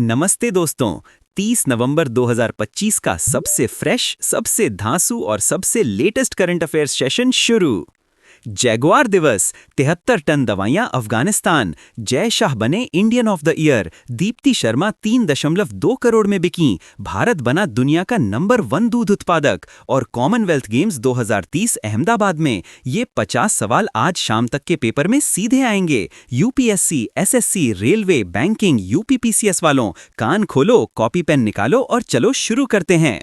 नमस्ते दोस्तों। 30 नवंबर 2025 का सबसे फ्रेश, सबसे धांसू और सबसे लेटेस्ट करंट अफेयर्स सेशन शुरू। जैगुआर दिवस, 73 टन दवाइयां अफगानिस्तान, जय शाह बने Indian of the year, Deepti Sharma 3.2 crore में बिकी, भारत बना दुनिया का नंबर 1 दूध उत्पादक और कॉमनवेल्थ गेम्स 2030 अहमदाबाद में। ये 50 सवाल आज शाम तक के पेपर में सीधे आएंगे। UPSC, SSC, railway, banking, UPPCS वालों, कान खोलो, कॉपी पेन निकालो और चलो शुरू करते हैं।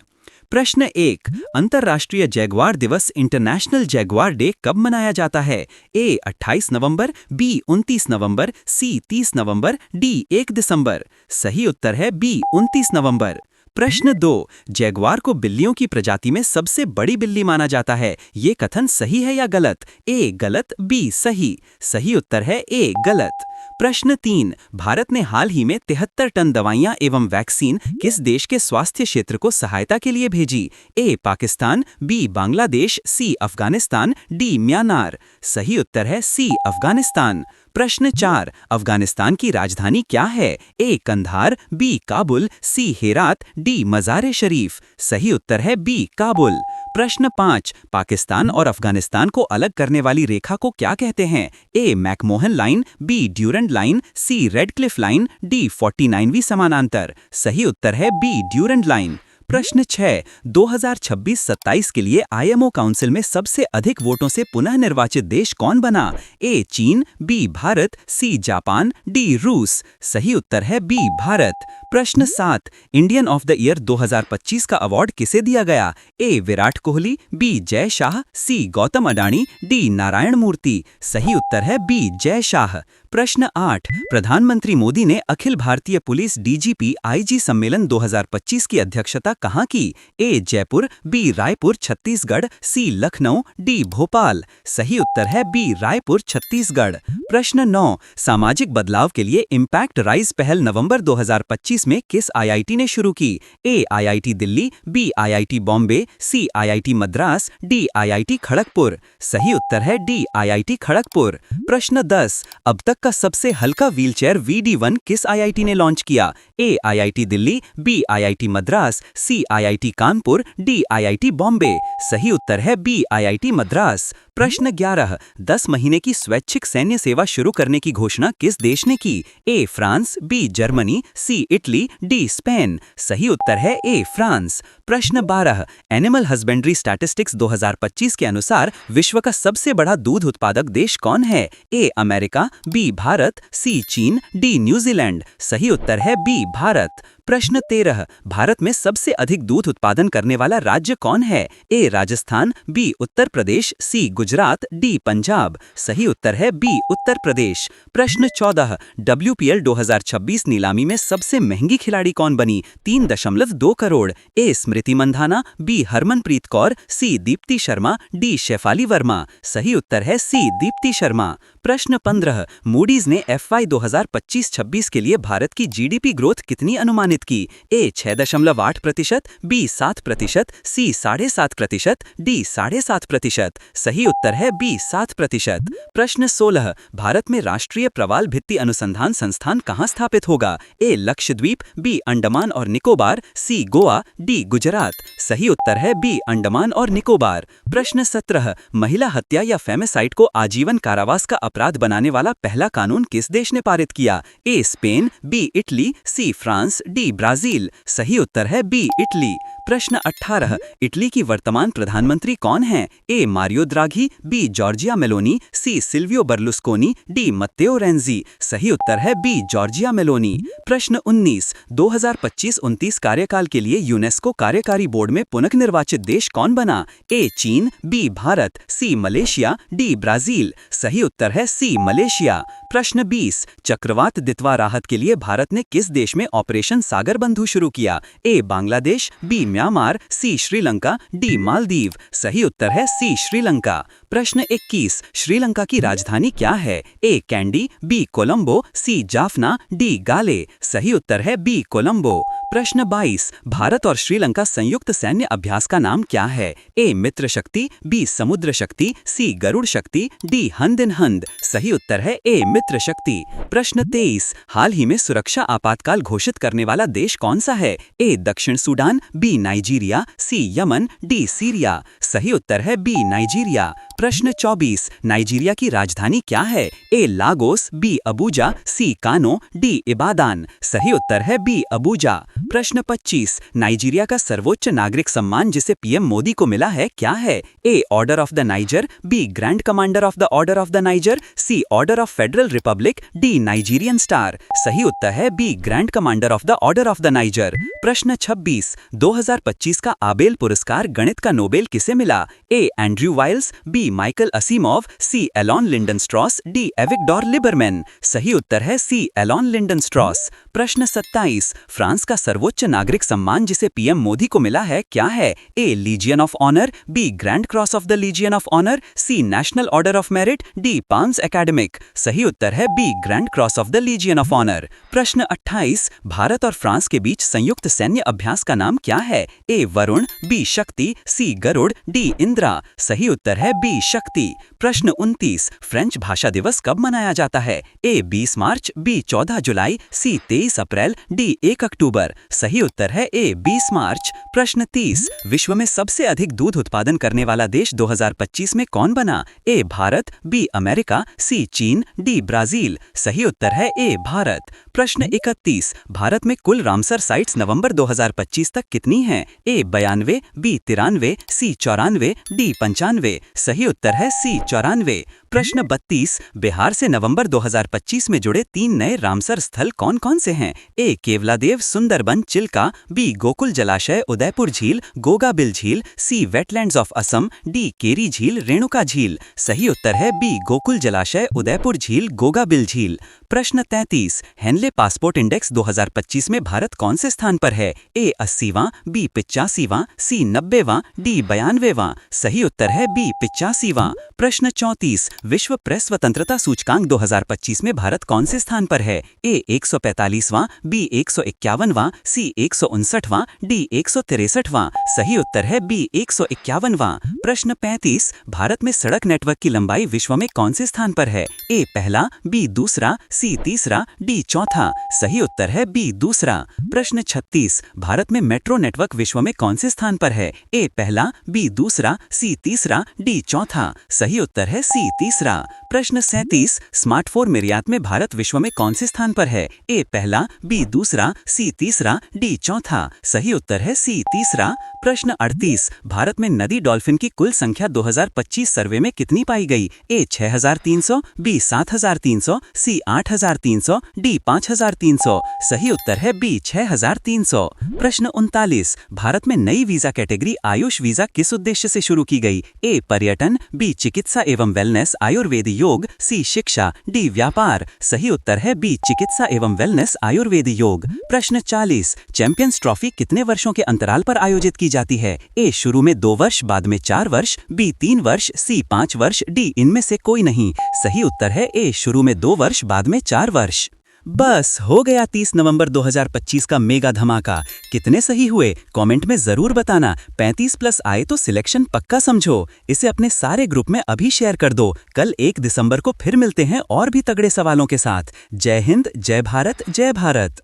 प्रश्न 1, अंतर्राष्ट्रीय जैगुआर दिवस इंटरनेशनल जैगुआर डे कब मनाया जाता है? ए 28 नवंबर, बी 29 नवंबर, सी 30 नवंबर, डी 1 दिसंबर। सही उत्तर है बी 29 नवंबर। प्रश्न 2, जैगुआर को बिल्लियों की प्रजाति में सबसे बड़ी बिल्ली माना जाता है। ये कथन सही है या गलत? ए गलत, बी सही। सही उत्तर है ए गलत। प्रश्न 3, भारत ने हाल ही में 73 टन दवाइयां एवं वैक्सीन किस देश के स्वास्थ्य क्षेत्र को सहायता के लिए भेजी? ए पाकिस्तान, बी बांग्लादेश, सी अफगानिस्तान, डी म्यांमार। सही उत्तर है सी अफगानिस्तान। प्रश्न 4, अफगानिस्तान की राजधानी क्या है? ए कंधार, बी काबुल, सी हेरात, डी मज़ार शरीफ। सही उत्तर है बी काबुल। प्रश्न 5, पाकिस्तान और अफगानिस्तान को अलग करने वाली रेखा को क्या कहते हैं? A McMahon line, B Durand line, C Radcliffe line, D 49वीं समानांतर। सही उत्तर है बी ड्यूरेंट लाइन। प्रश्न 6, 2026-27 के लिए आईएमओ काउंसिल में सबसे अधिक वोटों से पुनः निर्वाचित देश कौन बना? A Cheen, B Bharat, C Japan, D Rus. सही उत्तर है बी भारत। प्रश्न 7, इंडियन ऑफ द ईयर 2025 का अवार्ड किसे दिया गया? ए विराट कोहली, बी जय शाह, सी गौतम अडानी, डी नारायण मूर्ति। सही उत्तर है बी जय शाह। प्रश्न 8, प्रधानमंत्री मोदी ने Akhil Bharatiya police DGP IG सम्मेलन 2025 की अध्यक्षता कहाँ की? ए जयपुर, बी रायपुर छत्तीसगढ़, सी लखनऊ, डी भोपाल। सही उत्तर है बी रायपुर छत्तीसगढ़। प्रश्न 9, सामाजिक बदलाव के लिए इम्पैक्ट राइज पहल नवंबर 2025 में किस आईआईटी ने शुरू की? A IIT Delhi, B IIT Bombay, C IIT Madras, D IIT Kharagpur. सही उत्तर है डी आईआईटी खड़गपुर। प्रश्न 10, अब तक का सबसे हल्का व्हीलचेयर VD1 किस आईआईटी ने लॉन्च किया? A IIT Delhi, B IIT Madras, C IIT Kanpur, D IIT Bombay. सही उत्तर है बी आईआईटी मद्रास। प्रश्न 11, 10 महीने की स्वैच्छिक सैन्य सेवा शुरू करने की घोषणा किस देश ने की? A France, B Germany, C Italy, D Spain. सही उत्तर है ए फ्रांस। प्रश्न 12, एनिमल हस्बेंड्री स्टैटिस्टिक्स 2025 के अनुसार विश्व का सबसे बड़ा दूध उत्पादक देश कौन है? ए अमेरिका, बी भारत, सी चीन, डी न्यूजीलैंड। सही उत्तर है बी भारत। प्रश्न 13, भारत में सबसे अधिक दूध उत्पादन करने वाला राज्य कौन है? ए राजस्थान, बी उत्तर प्रदेश, सी गुजरात, डी पंजाब। सही उत्तर है बी उत्तर प्रदेश। प्रश्न 14, WPL 2026 नीलामी में सबसे महंगी खिलाड़ी कौन बनी? 3.2 करोड़। ए स्मृति मंधाना, बी हरमनप्रीत कौर, सी दीप्ति शर्मा, डी शेफाली वर्मा। सही उत्तर है सी दीप्ति शर्मा। प्रश्न 15, मूडीज ने FY 2025-26 के लिए भारत की GDP ग्रोथ कितनी अनुमानित की? ए 6.8%, बी 7%, सी 7.5%, डी 7.5%। सही उत्तर है बी 7%। प्रश्न 16, भारत में राष्ट्रीय प्रवाल भित्ति अनुसंधान संस्थान कहाँ स्थापित होगा? ए लक्षद्वीप, बी अंडमान और निकोबार, सी गोवा, डी गुजरात। सही उत्तर है बी अंडमान और निकोबार। प्रश्न 17, महिला हत्या या फेमिसाइड को आजीवन कारावास का अपराध बनाने वाला पहला कानून किस देश ने पारित किया? A Spain, B Italy, C France, D Brazil. सही उत्तर है बी इटली। प्रश्न 18, इटली की वर्तमान प्रधानमंत्री कौन हैं? A Mario Draghi, B Giorgia Meloni, C Silvio Berlusconi, D Matteo Renzi. सही उत्तर है बी जॉर्जिया मेलोनी। प्रश्न 19, 2025-29 कार्यकाल के लिए यूनेस्को कार्यकारी बोर्ड में पुनर्निर्वाचित देश कौन बना? A Cheen, B Bharat, C Malaysia, D Brazil. सही उत्तर है सी मलेशिया। प्रश्न 20, चक्रवात दितवा राहत के लिए भारत ने किस देश में ऑपरेशन सागर बंधु शुरू किया? ए बांग्लादेश, बी म्यांमार, सी श्रीलंका, डी मालदीव। सही उत्तर है सी श्रीलंका। प्रश्न 21, श्रीलंका की राजधानी क्या है? ए कैंडी, बी कोलंबो, सी जाफना, डी गाले। सही उत्तर है बी कोलंबो। प्रश्न 22, भारत और श्रीलंका संयुक्त सैन्य अभ्यास का नाम क्या है? ए मित्र शक्ति, बी समुद्र शक्ति, सी गरुड़ शक्ति, डी हंद इन हंद। सही उत्तर है ए मित्र शक्ति। प्रश्न 23, हाल ही में सुरक्षा आपातकाल घोषित करने वाला देश कौन सा है? ए दक्षिण सूडान, बी नाइजीरिया, सी यमन, डी सीरिया। सही उत्तर है बी नाइजीरिया। प्रश्न 24, नाइजीरिया की राजधानी क्या है? ए लागोस, बी अबूजा, सी कानो, डी इबादान। सही उत्तर है बी अबूजा। प्रश्न 25, नाइजीरिया का सर्वोच्च नागरिक सम्मान जिसे पीएम मोदी को मिला है क्या है? A order of the Niger, B grand commander of the order of the Niger, C order of federal republic, D Nigerian star. सही उत्तर है B grand commander of the order of the Niger. प्रश्न 26, 2025 का Abel पुरस्कार गणित का Nobel किसे मिला? ए एंड्रयू वाइल्स, बी माइकल असीमोव, सी एलॉन लिंडनस्ट्रॉस, डी एविगडोर लिबरमैन। सही उत्तर है सी एलॉन लिंडनस्ट्रॉस। प्रश्न 27, फ्रांस का सर्वोच्च नागरिक सम्मान जिसे पीएम मोदी को मिला है क्या है? A legion of honour, B grand cross of the legion of honour, C national order of merit, D palms academic. सही उत्तर है B grand cross of the legion of honour. प्रश्न 28, भारत और फ्रांस के बीच संयुक्त सैन्य अभ्यास का नाम क्या है? ए वरुण, बी शक्ति, सी गरुड़, डी इंद्रा। सही उत्तर है बी शक्ति। प्रश्न 29, फ्रेंच भाषा दिवस कब मनाया जाता है? ए 20 मार्च, बी 14 जुलाई, सी 23 अप्रैल, डी 1 अक्टूबर। सही उत्तर है ए 20 मार्च। प्रश्न 30, विश्व में सबसे अधिक दूध उत्पादन करने वाला देश 2025 में कौन बना? ए भारत, बी अमेरिका, सी चीन, डी ब्राजील। सही उत्तर है ए भारत। प्रश्न 31, भारत में कुल रामसर साइट्स नवंबर 2025 तक कितनी हैं? ए 92, बी 93, सी 94, डी 95। सही उत्तर है सी 94। प्रश्न 32, बिहार से नवंबर 2025 में जुड़े 3 नए रामसर स्थल कौन कौन से हैं? ए केवलादेव, सुंदरबन, चिल्का, बी गोकुल जलाशय, उदयपुर झील, गोगाबिल झील, सी वेटलैंड्स ऑफ असम, डी केरी झील, रेणुका झील। सही उत्तर है बी गोकुल जलाशय, उदयपुर झील, गोगाबिल झील। प्रश्न 33, हेनले पासपोर्ट इंडेक्स 2025 में भारत कौन से स्थान पर है? ए 80वां, बी 85वां, सी 90वां, डी 92वां। सही उत्तर है बी 85वां। प्रश्न 34, विश्व प्रेस स्वतंत्रता सूचकांक 2025 में भारत कौन से स्थान पर है? ए 145वां, बी 151वां, सी 159वां, डी 163वां। सही उत्तर है बी 151वां। प्रश्न 35, भारत में सड़क नेटवर्क की लंबाई विश्व में कौन से स्थान पर है? ए पहला, बी दूसरा, सी तीसरा, डी चौथा। सही उत्तर है बी दूसरा। प्रश्न 36, भारत में मेट्रो नेटवर्क विश्व में कौन से स्थान पर है? ए पहला, बी दूसरा, सी तीसरा, डी चौथा। सही उत्तर है सी तीसरा। प्रश्न 37, स्मार्टफोन निर्यात में भारत विश्व में कौन से स्थान पर है? ए पहला, बी दूसरा, सी तीसरा, डी चौथा। सही उत्तर है सी तीसरा। प्रश्न 38, भारत में नदी डॉल्फिन की कुल संख्या 2025 सर्वे में कितनी पाई गई? ए 6300, बी 7300, सी 8300, डी 5300। सही उत्तर है बी 6300। प्रश्न 39, भारत में नई वीजा कैटेगरी आयुष वीजा किस उद्देश्य से शुरू की गई? ए पर्यटन, बी चिकित्सा एवं वेलनेस आयुर्वेद योग, सी शिक्षा, डी व्यापार। सही उत्तर है बी चिकित्सा एवं वेलनेस आयुर्वेद योग। प्रश्न 40, चैंपियंस ट्रॉफी कितने वर्षों के अंतराल पर आयोजित की जाती है? ए शुरू में 2 वर्ष, बाद में 4 वर्ष, बी 3 वर्ष, सी 5 वर्ष, डी इनमें से कोई नहीं। सही उत्तर है ए शुरू में 2 वर्ष, बाद में 4 वर्ष। बस हो गया 30 नवंबर 2025 का मेगा धमाका। कितने सही हुए कमेंट में जरूर बताना। 35+ आए तो सिलेक्शन पक्का समझो। इसे अपने सारे ग्रुप में अभी शेयर कर दो। कल 1 दिसंबर को फिर मिलते हैं और भी तगड़े सवालों के साथ। जय हिंद, जय भारत, जय भारत।